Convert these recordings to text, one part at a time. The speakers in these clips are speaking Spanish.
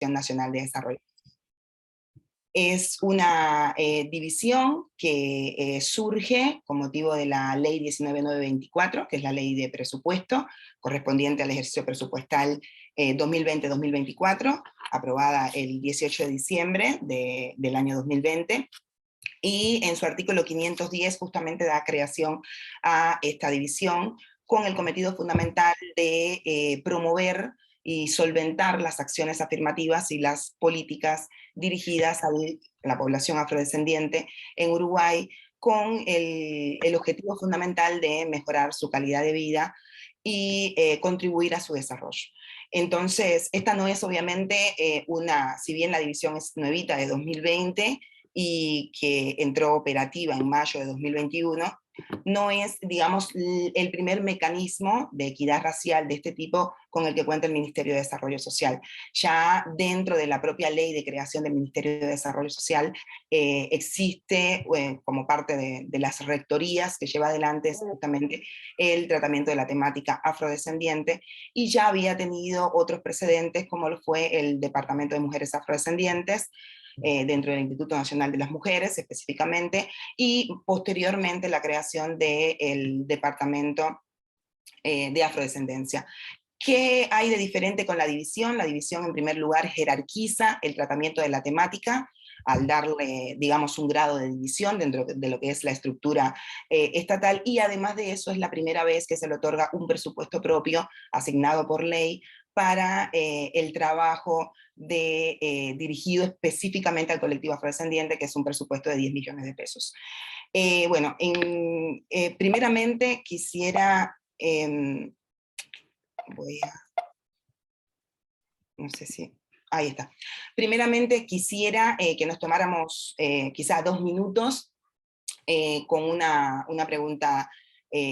Nacional de Desarrollo. Es una división que surge con motivo de la Ley 19924, que es la ley de presupuesto, correspondiente al ejercicio presupuestal 2020-2024, aprobada el 18 de diciembre del año 2020, y en su artículo 510 justamente da creación a esta división, con el cometido fundamental de promover y solventar las acciones afirmativas y las políticas dirigidas a la población afrodescendiente en Uruguay, con el objetivo fundamental de mejorar su calidad de vida y contribuir a su desarrollo. Entonces, esta no es obviamente si bien la división es nuevita de 2020 y que entró operativa en mayo de 2021, no es, digamos, el primer mecanismo de equidad racial de este tipo con el que cuenta el Ministerio de Desarrollo Social. Ya dentro de la propia ley de creación del Ministerio de Desarrollo Social existe como parte de las rectorías que lleva adelante justamente el tratamiento de la temática afrodescendiente, y ya había tenido otros precedentes, como lo fue el Departamento de Mujeres Afrodescendientes, dentro del Instituto Nacional de las Mujeres específicamente, y posteriormente la creación del Departamento de Afrodescendencia. ¿Qué hay de diferente con la división? La división, en primer lugar, jerarquiza el tratamiento de la temática, al darle, digamos, un grado de división dentro de lo que es la estructura estatal, y además de eso es la primera vez que se le otorga un presupuesto propio, asignado por ley, para el trabajo dirigido específicamente al colectivo afrodescendiente, que es un presupuesto de 10 millones de pesos. Bueno, primeramente quisiera, no sé si, ahí está. Primeramente quisiera que nos tomáramos quizá 2 minutos con una pregunta,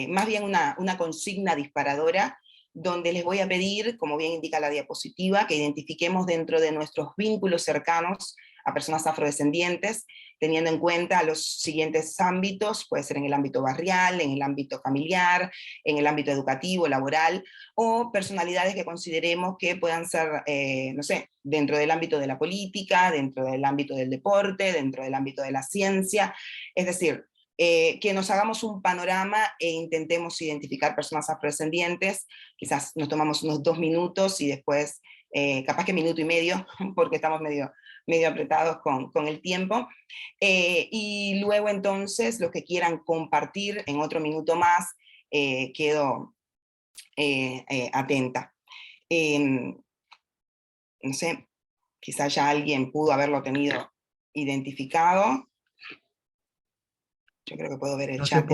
más bien una consigna disparadora, donde les voy a pedir, como bien indica la diapositiva, que identifiquemos dentro de nuestros vínculos cercanos a personas afrodescendientes, teniendo en cuenta los siguientes ámbitos: puede ser en el ámbito barrial, en el ámbito familiar, en el ámbito educativo, laboral, o personalidades que consideremos que puedan ser, no sé, dentro del ámbito de la política, dentro del ámbito del deporte, dentro del ámbito de la ciencia, es decir, que nos hagamos un panorama e intentemos identificar personas afrodescendientes. Quizás nos tomamos unos 2 minutos y después, capaz que minuto y medio, porque estamos medio apretados con el tiempo, y luego entonces los que quieran compartir en otro minuto más, quedo atenta. No sé, quizás ya alguien pudo haberlo tenido identificado. Yo creo que puedo ver el chat.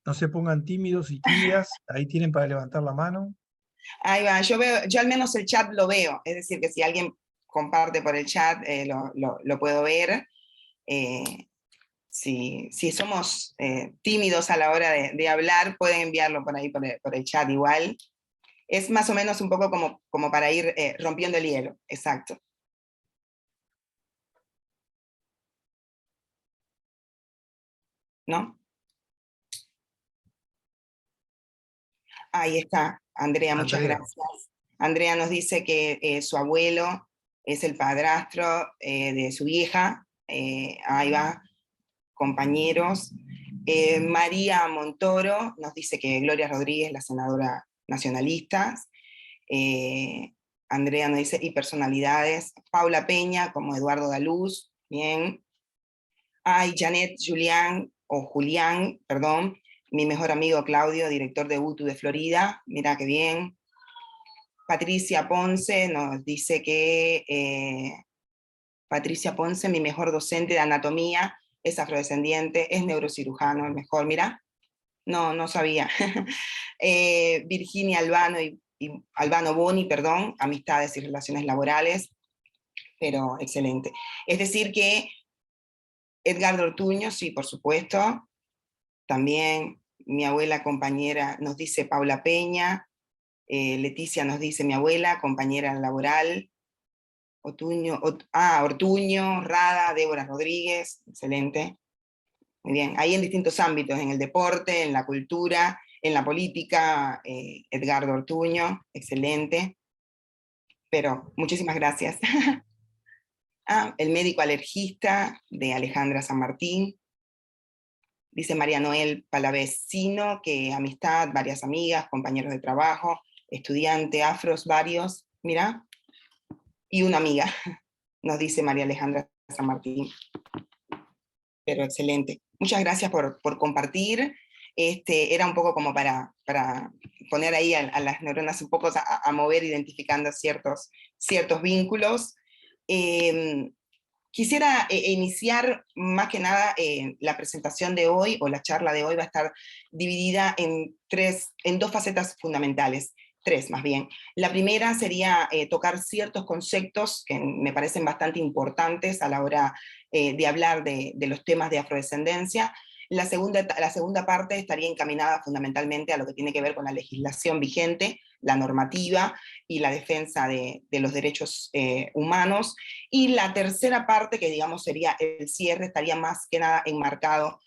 No se pongan tímidos y tímidas, ahí tienen para levantar la mano. Ahí va, yo al menos el chat lo veo, es decir, que si alguien comparte por el chat, lo puedo ver. Si somos tímidos a la hora de hablar, pueden enviarlo por ahí, por el chat igual. Es más o menos un poco como para ir rompiendo el hielo, exacto. ¿No? Ahí está, Andrea, muchas gracias. Andrea nos dice que su abuelo es el padrastro de su hija. Ahí va, compañeros. María Montoro nos dice que Gloria Rodríguez, la senadora nacionalista. Andrea nos dice, y personalidades. Paula Peña, como Eduardo Daluz, bien. Janet Julián, perdón, mi mejor amigo Claudio, director de UTU de Florida, mira qué bien. Patricia Ponce nos dice que Patricia Ponce, mi mejor docente de anatomía, es afrodescendiente, es neurocirujano, el mejor, mira, no sabía. Virginia Albano y Albano Boni, perdón, amistades y relaciones laborales, pero excelente. Es decir que Edgardo Ortuño, sí, por supuesto, también mi abuela compañera nos dice Paula Peña, Leticia nos dice mi abuela, compañera laboral, Ortuño, Rada, Débora Rodríguez, excelente. Muy bien, ahí en distintos ámbitos, en el deporte, en la cultura, en la política, Edgardo Ortuño, excelente. Pero muchísimas gracias. El médico alergista de Alejandra San Martín. Dice María Noel Palavecino, que amistad, varias amigas, compañeros de trabajo, estudiante, afros, varios, mira, y una amiga, nos dice María Alejandra San Martín. Pero excelente. Muchas gracias por compartir. Era un poco como para poner ahí a las neuronas un poco a mover, identificando ciertos vínculos. Quisiera iniciar más que nada la presentación de hoy, o la charla de hoy va a estar dividida en dos facetas fundamentales, tres más bien. La primera sería tocar ciertos conceptos que me parecen bastante importantes a la hora de hablar de los temas de afrodescendencia. La segunda parte estaría encaminada fundamentalmente a lo que tiene que ver con la legislación vigente, la normativa y la defensa de los derechos humanos. Y la tercera parte, que digamos sería el cierre, estaría más que nada enmarcado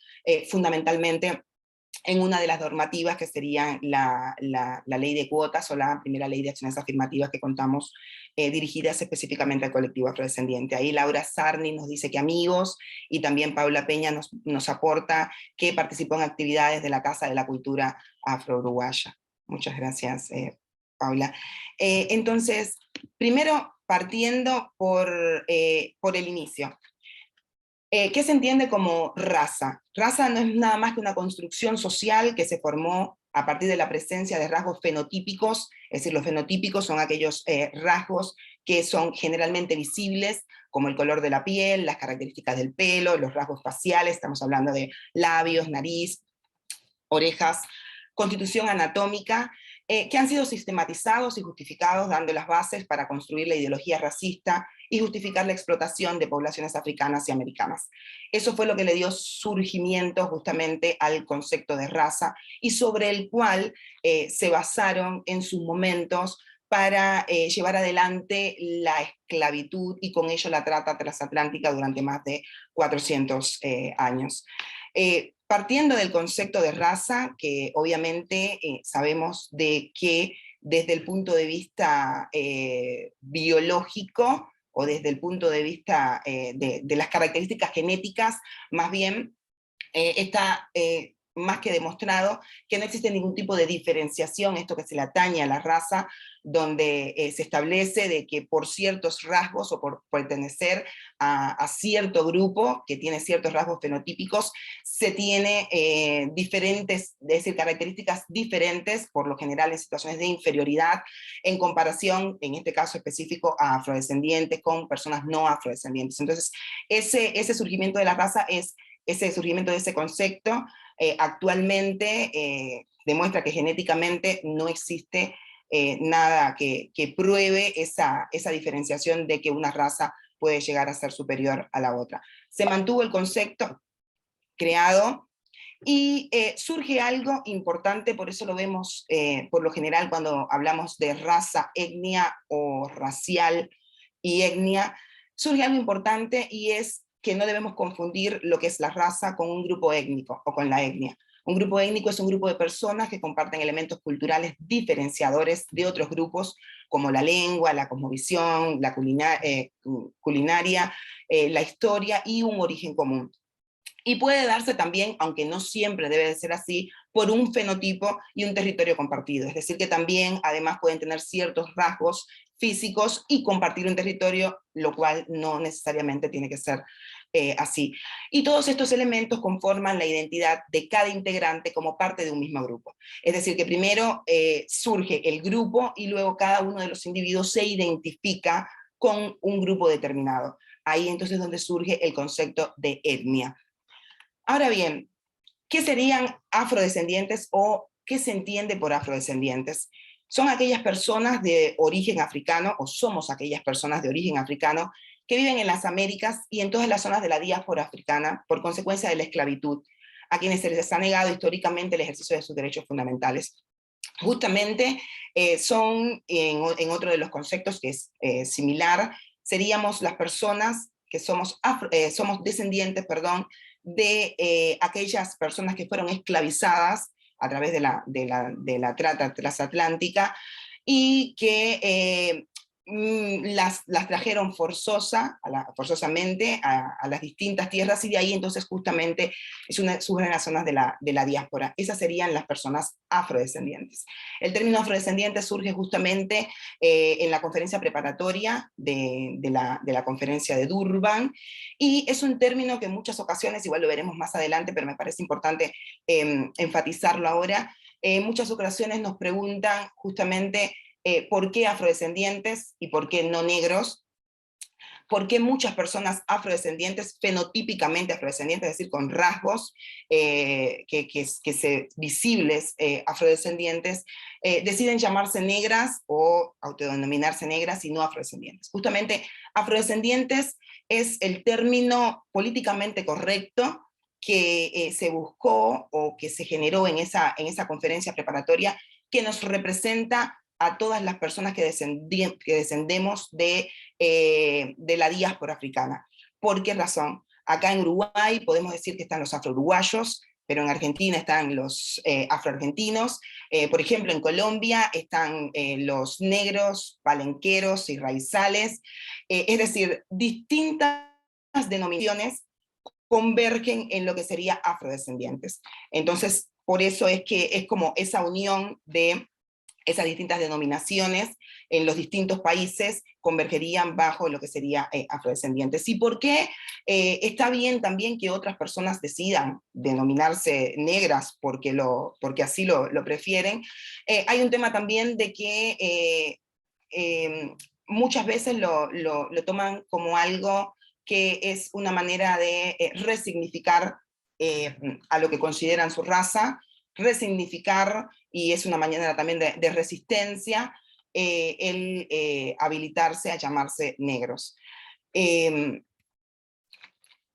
fundamentalmente en una de las normativas que sería la ley de cuotas, o la primera ley de acciones afirmativas que contamos, dirigidas específicamente al colectivo afrodescendiente. Ahí Laura Sarni nos dice que amigos, y también Paula Peña nos aporta que participó en actividades de la Casa de la Cultura Afro-Uruguaya. Muchas gracias, Paula. Entonces, primero partiendo por el inicio. ¿Qué se entiende como raza? Raza no es nada más que una construcción social que se formó a partir de la presencia de rasgos fenotípicos, es decir, los fenotípicos son aquellos rasgos que son generalmente visibles, como el color de la piel, las características del pelo, los rasgos faciales, estamos hablando de labios, nariz, orejas, constitución anatómica, que han sido sistematizados y justificados, dando las bases para construir la ideología racista y justificar la explotación de poblaciones africanas y americanas. Eso fue lo que le dio surgimiento justamente al concepto de raza, y sobre el cual se basaron en sus momentos para llevar adelante la esclavitud y con ello la trata transatlántica durante más de 400 años. Partiendo del concepto de raza, que obviamente sabemos de que desde el punto de vista biológico, o desde el punto de vista de las características genéticas, más bien está más que demostrado que no existe ningún tipo de diferenciación, esto que se le atañe a la raza, donde se establece de que por ciertos rasgos o por pertenecer a cierto grupo que tiene ciertos rasgos fenotípicos, se tiene diferentes, es decir, características diferentes, por lo general en situaciones de inferioridad, en comparación, en este caso específico, a afrodescendientes con personas no afrodescendientes. Entonces, ese surgimiento de la raza es ese surgimiento de ese concepto. Actualmente demuestra que genéticamente no existe nada que pruebe esa diferenciación de que una raza puede llegar a ser superior a la otra. Se mantuvo el concepto creado, y surge algo importante, por eso lo vemos por lo general cuando hablamos de raza, etnia, o racial y etnia, surge algo importante, y es que no debemos confundir lo que es la raza con un grupo étnico o con la etnia. Un grupo étnico es un grupo de personas que comparten elementos culturales diferenciadores de otros grupos, como la lengua, la cosmovisión, la culinaria, la historia y un origen común. Y puede darse también, aunque no siempre debe de ser así, por un fenotipo y un territorio compartido. Es decir, que también además pueden tener ciertos rasgos físicos y compartir un territorio, lo cual no necesariamente tiene que ser así. Y todos estos elementos conforman la identidad de cada integrante como parte de un mismo grupo. Es decir, que primero surge el grupo, y luego cada uno de los individuos se identifica con un grupo determinado. Ahí entonces es donde surge el concepto de etnia. Ahora bien, ¿qué serían afrodescendientes, o qué se entiende por afrodescendientes? Son aquellas personas de origen africano, o somos aquellas personas de origen africano, que viven en las Américas y en todas las zonas de la diáspora africana por consecuencia de la esclavitud, a quienes se les ha negado históricamente el ejercicio de sus derechos fundamentales. Justamente son, en otro de los conceptos que es similar, seríamos las personas que somos descendientes, perdón, de aquellas personas que fueron esclavizadas a través de la trata transatlántica, y que las trajeron forzosamente a las distintas tierras, y de ahí entonces justamente surgen las zonas de la diáspora. Esas serían las personas afrodescendientes. El término afrodescendiente surge justamente en la conferencia preparatoria de la conferencia de Durban, y es un término que en muchas ocasiones, igual lo veremos más adelante, pero me parece importante enfatizarlo ahora, en muchas ocasiones nos preguntan justamente ¿por qué afrodescendientes y por qué no negros? ¿Por qué muchas personas afrodescendientes, fenotípicamente afrodescendientes, es decir, con rasgos visibles afrodescendientes, deciden llamarse negras o autodenominarse negras y no afrodescendientes? Justamente afrodescendientes es el término políticamente correcto que se buscó o que se generó en esa conferencia preparatoria, que nos representa a todas las personas que descendemos de la diáspora africana. ¿Por qué razón? Acá en Uruguay podemos decir que están los afro-uruguayos, pero en Argentina están los afro-argentinos. Por ejemplo, en Colombia están los negros, palenqueros y raizales. Es decir, distintas denominaciones convergen en lo que sería afrodescendientes. Entonces, por eso es que es como esa unión de esas distintas denominaciones en los distintos países convergerían bajo lo que sería afrodescendientes. ¿Y por qué está bien también que otras personas decidan denominarse negras porque así lo prefieren? Hay un tema también de que muchas veces lo toman como algo que es una manera de resignificar a lo que consideran su raza, resignificar, y es una manera también de resistencia, el habilitarse a llamarse negros.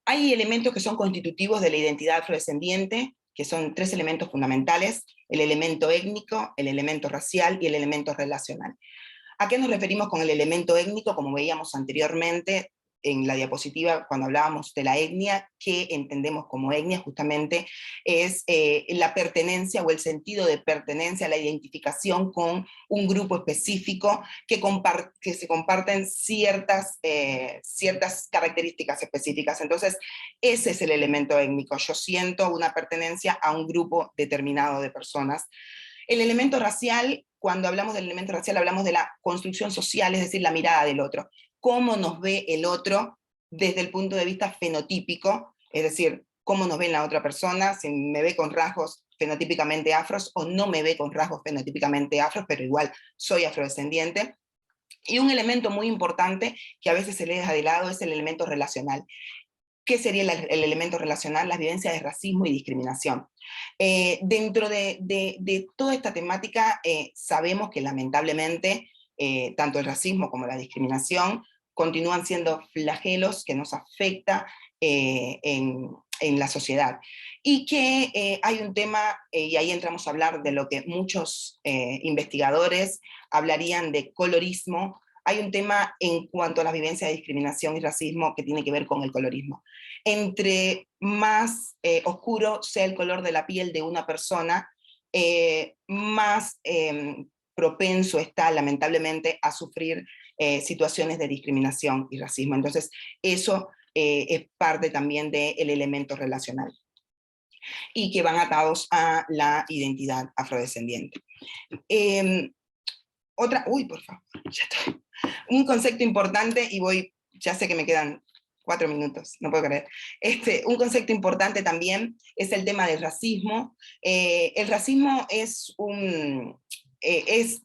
Hay elementos que son constitutivos de la identidad afrodescendiente, que son 3 elementos fundamentales: el elemento étnico, el elemento racial y el elemento relacional. ¿A qué nos referimos con el elemento étnico? Como veíamos anteriormente en la diapositiva cuando hablábamos de la etnia, que entendemos como etnia justamente es la pertenencia o el sentido de pertenencia, la identificación con un grupo específico que se comparten ciertas características específicas. Entonces, ese es el elemento étnico. Yo siento una pertenencia a un grupo determinado de personas. El elemento racial, cuando hablamos del elemento racial, hablamos de la construcción social, es decir, la mirada del otro. Cómo nos ve el otro desde el punto de vista fenotípico, es decir, cómo nos ve la otra persona, si me ve con rasgos fenotípicamente afros o no me ve con rasgos fenotípicamente afros, pero igual soy afrodescendiente. Y un elemento muy importante que a veces se le deja de lado es el elemento relacional. ¿Qué sería el elemento relacional? Las vivencias de racismo y discriminación. Dentro de toda esta temática sabemos que lamentablemente tanto el racismo como la discriminación continúan siendo flagelos que nos afecta en la sociedad. Y que hay un tema, y ahí entramos a hablar de lo que muchos investigadores hablarían de colorismo. Hay un tema en cuanto a las vivencias de discriminación y racismo que tiene que ver con el colorismo. Entre más oscuro sea el color de la piel de una persona, más propenso está, lamentablemente, a sufrir situaciones de discriminación y racismo. Entonces, eso es parte también del elemento relacional, y que van atados a la identidad afrodescendiente. Por favor, ya estoy. Un concepto importante, y ya sé que me quedan 4 minutos, no puedo creer. Un concepto importante también es el tema del racismo. El racismo es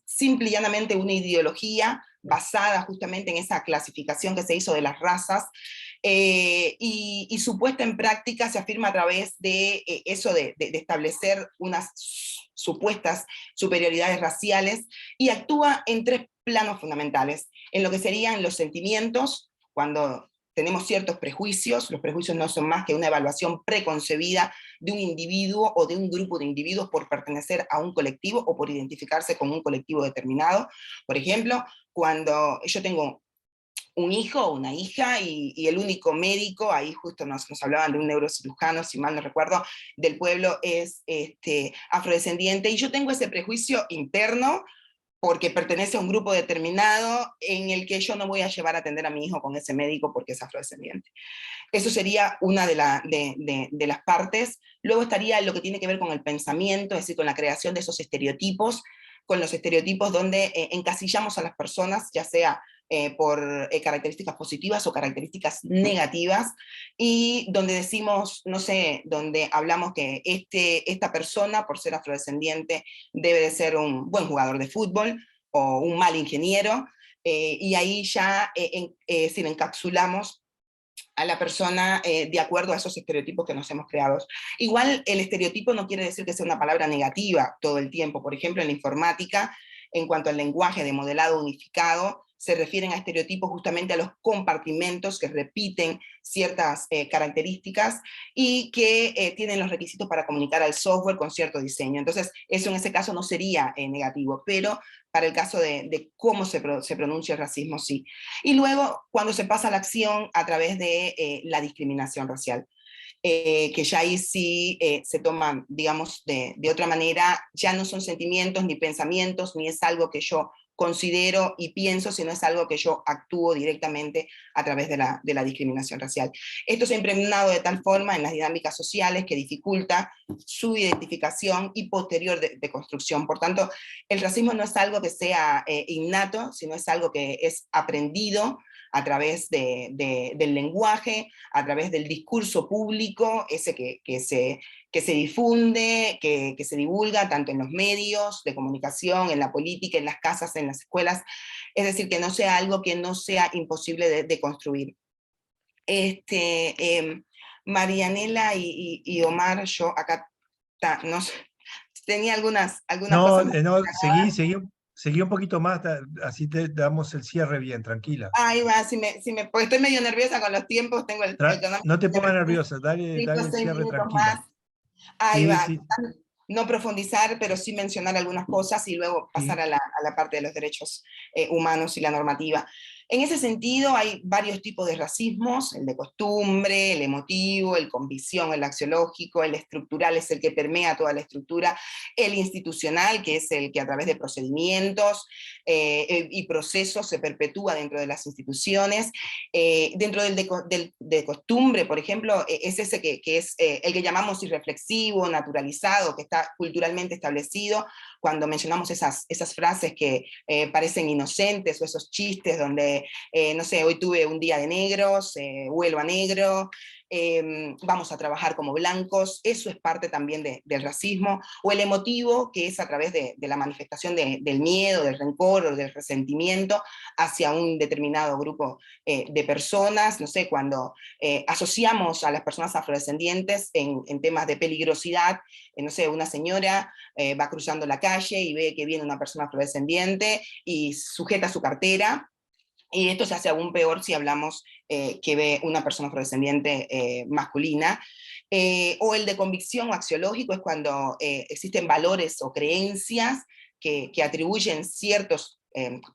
simple y llanamente una ideología basada justamente en esa clasificación que se hizo de las razas, y su puesta en práctica se afirma a través de eso de establecer unas supuestas superioridades raciales, y actúa en 3 planos fundamentales: en lo que serían los sentimientos, cuando tenemos ciertos prejuicios. Los prejuicios no son más que una evaluación preconcebida de un individuo o de un grupo de individuos por pertenecer a un colectivo o por identificarse con un colectivo determinado. Por ejemplo, cuando yo tengo un hijo o una hija y el único médico, ahí justo nos hablaban de un neurocirujano, si mal no recuerdo, del pueblo, es afrodescendiente, y yo tengo ese prejuicio interno porque pertenece a un grupo determinado en el que yo no voy a llevar a atender a mi hijo con ese médico porque es afrodescendiente. Eso sería una de las partes. Luego estaría lo que tiene que ver con el pensamiento, es decir, con la creación de esos estereotipos, con los estereotipos donde encasillamos a las personas, ya sea por características positivas o características negativas, y donde decimos, no sé, donde hablamos que esta persona, por ser afrodescendiente, debe de ser un buen jugador de fútbol o un mal ingeniero, y ahí ya es decir, encapsulamos a la persona de acuerdo a esos estereotipos que nos hemos creado. Igual el estereotipo no quiere decir que sea una palabra negativa todo el tiempo. Por ejemplo, en la informática, en cuanto al lenguaje de modelado unificado, se refieren a estereotipos justamente a los compartimentos que repiten ciertas características y que tienen los requisitos para comunicar al software con cierto diseño. Entonces, eso en ese caso no sería negativo, pero para el caso de cómo se pronuncia el racismo, sí. Y luego, cuando se pasa a la acción a través de la discriminación racial, que ya ahí sí se toman, digamos, de otra manera, ya no son sentimientos ni pensamientos, ni es algo que yo considero y pienso, sino es algo que yo actúo directamente a través de la discriminación racial. Esto se ha impregnado de tal forma en las dinámicas sociales que dificulta su identificación y posterior de construcción. Por tanto, el racismo no es algo que sea innato, sino es algo que es aprendido a través del lenguaje, a través del discurso público, ese que se difunde, que se divulga tanto en los medios de comunicación, en la política, en las casas, en las escuelas, es decir, que no sea algo que no sea imposible de construir. Marianela y Omar, yo acá no sé, tenía algunas No, cosas más. no, seguí un poquito más, así te damos el cierre bien, tranquila. Ahí va, porque estoy medio nerviosa con los tiempos, tengo el cronómetro No te de pongas repente, nerviosa, dale, 5 dale o el 6 cierre minutos tranquila. más. Ahí Sí, va, sí, no profundizar, pero sí mencionar algunas cosas y luego pasar sí. a la parte de los derechos humanos y la normativa. En ese sentido hay varios tipos de racismos, el de costumbre, el emotivo, el con visión, el axiológico, el estructural es el que permea toda la estructura, el institucional, que es el que a través de procedimientos y procesos se perpetúa dentro de las instituciones. Dentro de costumbre, por ejemplo, es ese que es el que llamamos irreflexivo, naturalizado, que está culturalmente establecido, cuando mencionamos esas frases que parecen inocentes, o esos chistes donde, no sé, hoy tuve un día de negros, vuelvo a negro, vamos a trabajar como blancos, eso es parte también del racismo, o el emotivo, que es a través de la manifestación del miedo, del rencor o del resentimiento hacia un determinado grupo de personas, no sé, cuando asociamos a las personas afrodescendientes en temas de peligrosidad, no sé, una señora va cruzando la calle y ve que viene una persona afrodescendiente y sujeta su cartera, y esto se hace aún peor si hablamos que ve una persona afrodescendiente masculina. O el de convicción axiológico es cuando existen valores o creencias que atribuyen ciertos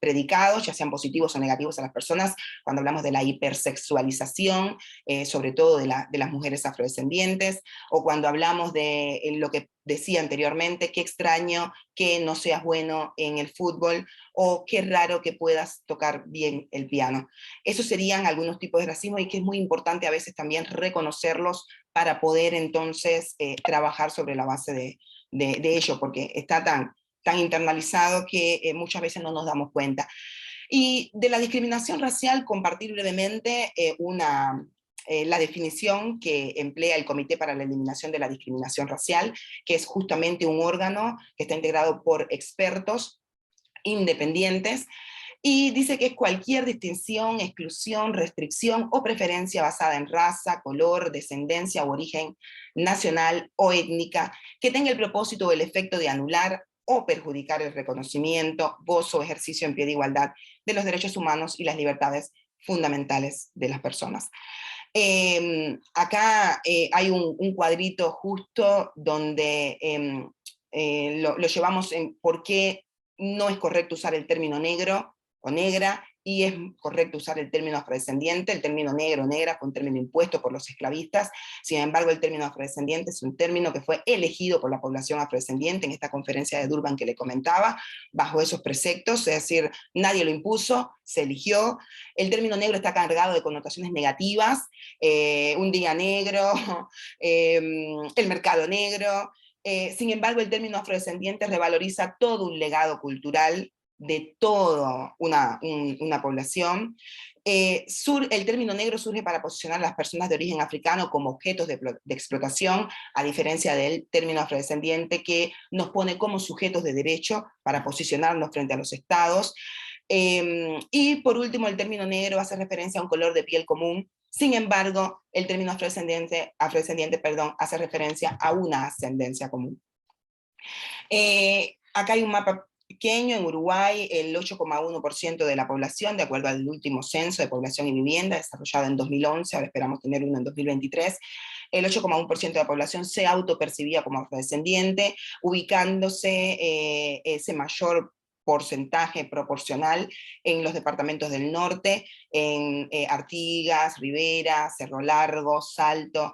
predicados, ya sean positivos o negativos a las personas, cuando hablamos de la hipersexualización, sobre todo de las mujeres afrodescendientes, o cuando hablamos de lo que decía anteriormente, qué extraño que no seas bueno en el fútbol, o qué raro que puedas tocar bien el piano. Esos serían algunos tipos de racismo y que es muy importante a veces también reconocerlos para poder entonces trabajar sobre la base de ello, porque está tan internalizado que muchas veces no nos damos cuenta. Y de la discriminación racial, compartir brevemente la definición que emplea el Comité para la Eliminación de la Discriminación Racial, que es justamente un órgano que está integrado por expertos independientes, y dice que es cualquier distinción, exclusión, restricción o preferencia basada en raza, color, descendencia o origen nacional o étnica que tenga el propósito o el efecto de anular o perjudicar el reconocimiento, gozo o ejercicio en pie de igualdad de los derechos humanos y las libertades fundamentales de las personas. Acá hay un cuadrito justo donde lo llevamos en por qué no es correcto usar el término negro o negra, y es correcto usar el término afrodescendiente. El término negro o negra fue un término impuesto por los esclavistas. Sin embargo, el término afrodescendiente es un término que fue elegido por la población afrodescendiente en esta conferencia de Durban que le comentaba, bajo esos preceptos, es decir, nadie lo impuso, se eligió. El término negro está cargado de connotaciones negativas, un día negro, el mercado negro. Sin embargo, el término afrodescendiente revaloriza todo un legado cultural de toda una población. El término negro surge para posicionar a las personas de origen africano como objetos de explotación, a diferencia del término afrodescendiente que nos pone como sujetos de derecho para posicionarnos frente a los estados. Y por último, el término negro hace referencia a un color de piel común. Sin embargo, el término afrodescendiente hace referencia a una ascendencia común. Acá hay un mapa pequeño. En Uruguay, el 8,1% de la población, de acuerdo al último censo de población y vivienda, desarrollado en 2011, ahora esperamos tener uno en 2023, el 8,1% de la población se autopercibía como afrodescendiente, ubicándose ese mayor porcentaje proporcional en los departamentos del norte, en Artigas, Rivera, Cerro Largo, Salto,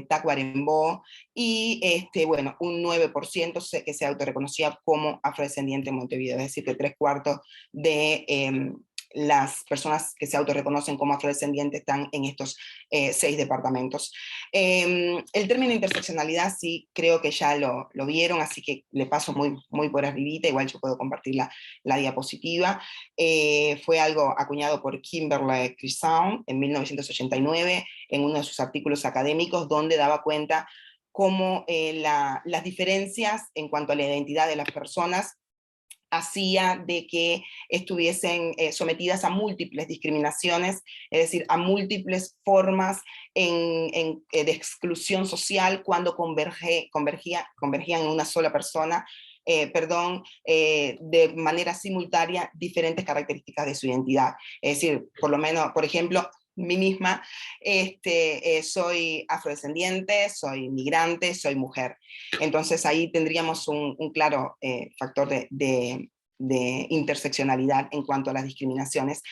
Tacuarembó, y bueno, un 9% que se autorreconocía como afrodescendiente en Montevideo, es decir, que 3/4 de las personas que se autorreconocen como afrodescendientes están en estos 6 departamentos. El término interseccionalidad sí creo que ya lo vieron, así que le paso muy por arribita, igual yo puedo compartir la diapositiva. Fue algo acuñado por Kimberly Crenshaw en 1989, en uno de sus artículos académicos, donde daba cuenta cómo las diferencias en cuanto a la identidad de las personas hacía de que estuviesen sometidas a múltiples discriminaciones, es decir, a múltiples formas de exclusión social cuando convergían en una sola persona, de manera simultánea diferentes características de su identidad. Es decir, por lo menos, por ejemplo, mí misma, soy afrodescendiente, soy migrante, soy mujer. Entonces ahí tendríamos un claro factor de interseccionalidad en cuanto a las discriminaciones.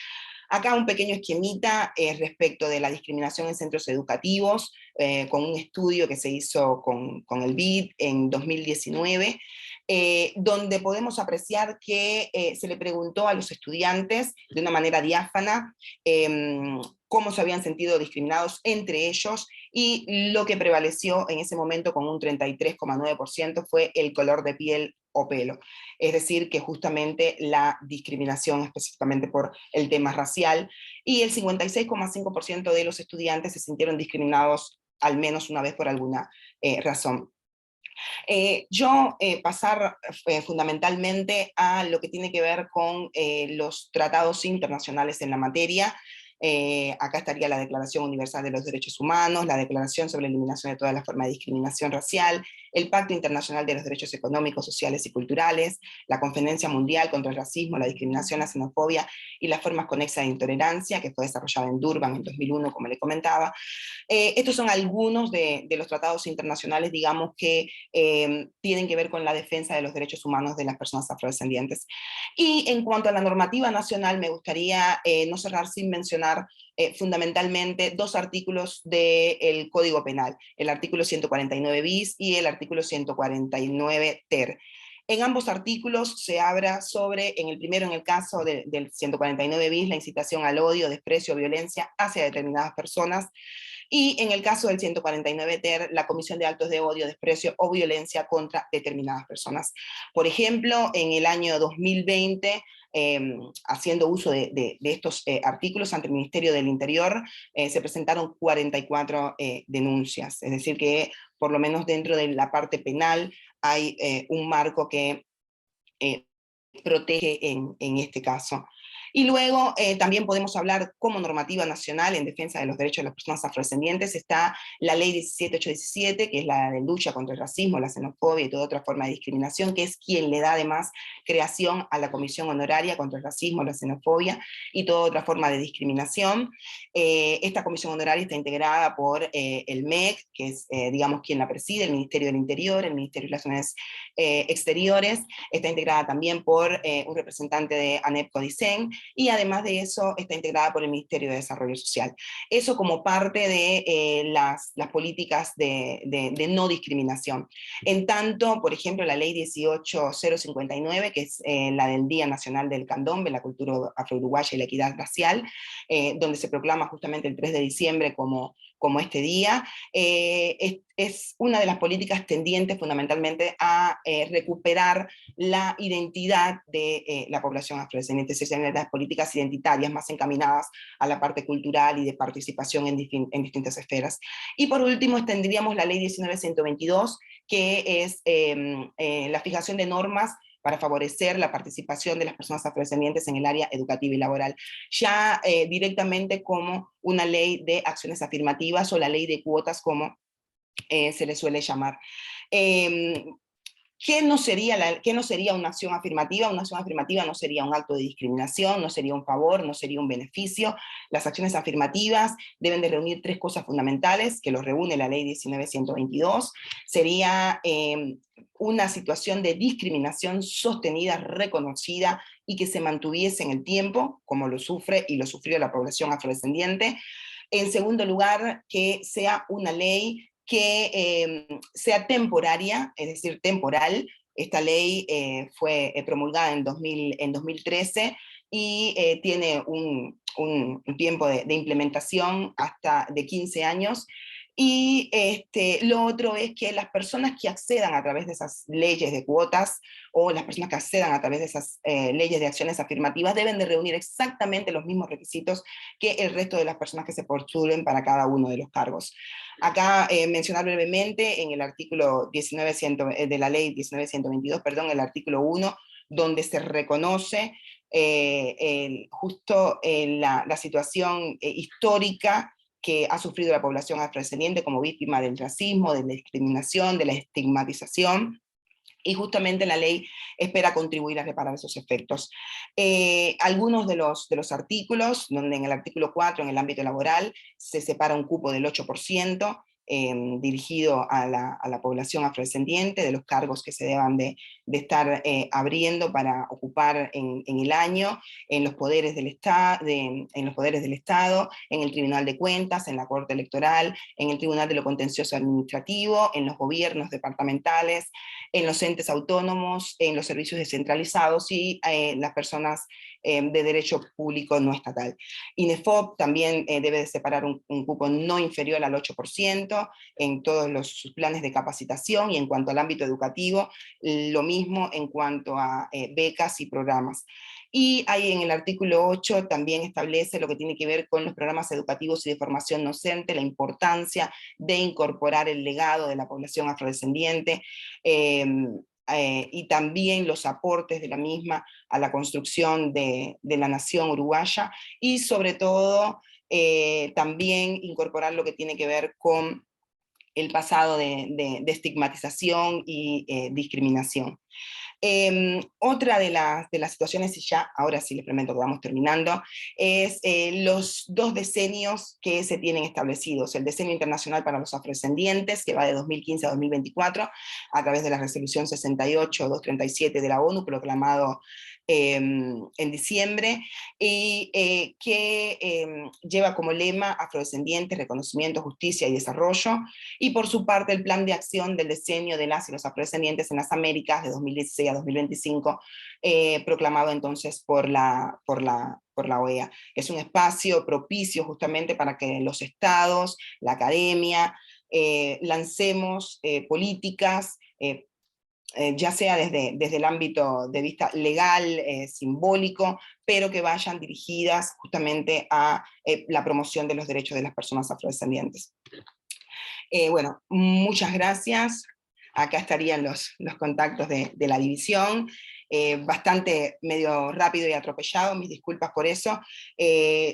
Acá un pequeño esquemita respecto de la discriminación en centros educativos, con un estudio que se hizo con el BID en 2019, donde podemos apreciar que se le preguntó a los estudiantes de una manera diáfana cómo se habían sentido discriminados entre ellos, y lo que prevaleció en ese momento con un 33,9% fue el color de piel o pelo. Es decir, que justamente la discriminación específicamente por el tema racial, y el 56,5% de los estudiantes se sintieron discriminados al menos una vez por alguna razón. Yo pasar fundamentalmente a lo que tiene que ver con los tratados internacionales en la materia. Acá estaría la Declaración Universal de los Derechos Humanos, la Declaración sobre la Eliminación de todas las formas de discriminación racial, el Pacto Internacional de los Derechos Económicos, Sociales y Culturales, la Conferencia Mundial contra el Racismo, la Discriminación, la Xenofobia y las formas conexas de intolerancia, que fue desarrollada en Durban en 2001, como le comentaba. Estos son algunos de los tratados internacionales, digamos, que tienen que ver con la defensa de los derechos humanos de las personas afrodescendientes. Y en cuanto a la normativa nacional, me gustaría no cerrar sin mencionar fundamentalmente 2 artículos del Código Penal, el artículo 149 bis y el artículo 149 ter. En ambos artículos se habla sobre, en el primero, en el caso del 149 bis, la incitación al odio, desprecio o violencia hacia determinadas personas, y en el caso del 149 ter, la comisión de actos de odio, desprecio o violencia contra determinadas personas. Por ejemplo, en el año 2020, haciendo uso de estos artículos ante el Ministerio del Interior, se presentaron 44 denuncias, es decir que por lo menos dentro de la parte penal hay un marco que protege en este caso. Y luego también podemos hablar como normativa nacional en defensa de los derechos de las personas afrodescendientes. Está la ley 17817, que es la de lucha contra el racismo, la xenofobia y toda otra forma de discriminación, que es quien le da además creación a la Comisión Honoraria contra el Racismo, la Xenofobia y toda otra forma de discriminación. Esta Comisión Honoraria está integrada por el MEC, que es, digamos, quien la preside, el Ministerio del Interior, el Ministerio de Relaciones Exteriores. Está integrada también por un representante de ANEP Codicen, y además de eso está integrada por el Ministerio de Desarrollo Social. Eso como parte de las políticas de no discriminación. En tanto, por ejemplo, la ley 18059, que es la del Día Nacional del Candombe, la cultura afro-uruguaya y la equidad racial, donde se proclama justamente el 3 de diciembre como este día, es una de las políticas tendientes fundamentalmente a recuperar la identidad de la población afrodescendiente, es decir, las políticas identitarias más encaminadas a la parte cultural y de participación en distintas esferas. Y por último tendríamos la ley 19122, que es la fijación de normas para favorecer la participación de las personas afrodescendientes en el área educativa y laboral, ya directamente como una ley de acciones afirmativas o la ley de cuotas, como se le suele llamar. ¿Qué no sería una acción afirmativa? Una acción afirmativa no sería un acto de discriminación, no sería un favor, no sería un beneficio. Las acciones afirmativas deben de reunir tres cosas fundamentales, que los reúne la ley 19122. Sería una situación de discriminación sostenida, reconocida, y que se mantuviese en el tiempo, como lo sufre y lo sufrió la población afrodescendiente. En segundo lugar, que sea una ley que sea temporaria, es decir, temporal. Esta ley fue promulgada en 2013 y tiene un tiempo de implementación hasta de 15 años. Y lo otro es que las personas que accedan a través de esas leyes de cuotas, o las personas que accedan a través de esas leyes de acciones afirmativas, deben de reunir exactamente los mismos requisitos que el resto de las personas que se postulen para cada uno de los cargos. Acá mencionar brevemente en el artículo 19 de la ley 19122, perdón, el artículo 1, donde se reconoce justo la situación histórica que ha sufrido la población afrodescendiente como víctima del racismo, de la discriminación, de la estigmatización, y justamente la ley espera contribuir a reparar esos efectos. Algunos de los artículos, donde en el artículo 4, en el ámbito laboral, se separa un cupo del 8%, dirigido a la población afrodescendiente, de los cargos que se deban de estar abriendo para ocupar en el año, en los poderes del Estado, en el Tribunal de Cuentas, en la Corte Electoral, en el Tribunal de lo Contencioso Administrativo, en los gobiernos departamentales, en los entes autónomos, en los servicios descentralizados y las personas de derecho público no estatal. INEFOP también debe de separar un cupo no inferior al 8% en todos sus planes de capacitación, y en cuanto al ámbito educativo, lo mismo en cuanto a becas y programas. Y ahí en el artículo 8 también establece lo que tiene que ver con los programas educativos y de formación docente, la importancia de incorporar el legado de la población afrodescendiente, y también los aportes de la misma a la construcción de la nación uruguaya, y sobre todo también incorporar lo que tiene que ver con el pasado de estigmatización y discriminación. Otra de las situaciones, y ya ahora sí les prometo que vamos terminando, es los 2 decenios que se tienen establecidos: el Decenio Internacional para los Afrodescendientes, que va de 2015 a 2024, a través de la resolución 68-237 de la ONU, proclamado en diciembre, y que lleva como lema afrodescendientes, reconocimiento, justicia y desarrollo, y por su parte el plan de acción del decenio de las y los afrodescendientes en las Américas de 2016 a 2025, proclamado entonces por la OEA. Es un espacio propicio justamente para que los estados, la academia, lancemos políticas, ya sea desde el ámbito de vista legal, simbólico, pero que vayan dirigidas justamente a la promoción de los derechos de las personas afrodescendientes. Bueno, muchas gracias. Acá estarían los contactos de la división. Bastante medio rápido y atropellado, mis disculpas por eso.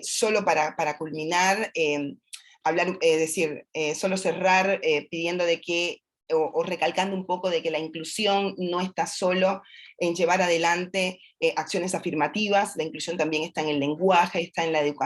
Solo para culminar, solo cerrar pidiendo de que, o recalcando un poco de que la inclusión no está solo en llevar adelante acciones afirmativas, la inclusión también está en el lenguaje, está en la educación,